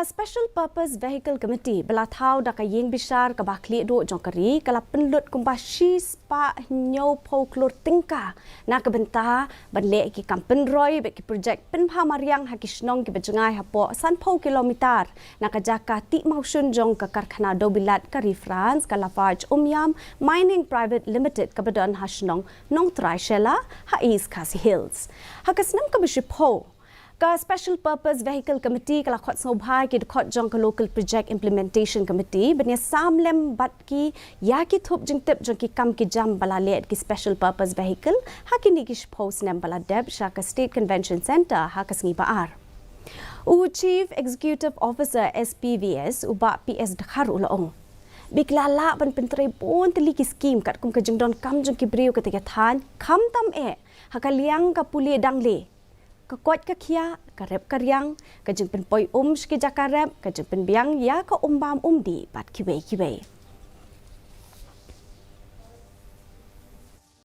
Special Purpose Vehicle Committee belatau dak yeng bisar ka bakli do jongkari kala Pynlut kumpa Shispah Hynñiew Klur Tyngka na kebenta banle ki kampen roy be ki projek penpha mariang hakisnong ki bejengai hapo sanpau kilometer na kajaka ti mausun jong ka karkhana do bilat kari France kala farj umyam mining private limited kabadan hasnong nong trai shela KHASI hills hakasnam ka Shiphew ka Special Purpose Vehicle Committee kala khot sobhai ki khot jong ka Local Project Implementation Committee benya samlem bat ki ya ki thup jing tip jong ki kam ki jam bala let ki Special Purpose Vehicle hakini ki Shiphew Snem bala deb shaka State Convention Center hakasngi baar Chief Executive Officer SPVS uba PS dakhar ulaong biklala ban pentre pun teli ki scheme kat kum ka jengdon kam jong ki briu ketika than kam tam hakaliang ka puli dangle kakot kakia karep karyang kajeng penpoi shki jakarep kajeng penbiang ya ka umbam umdi pat kiwe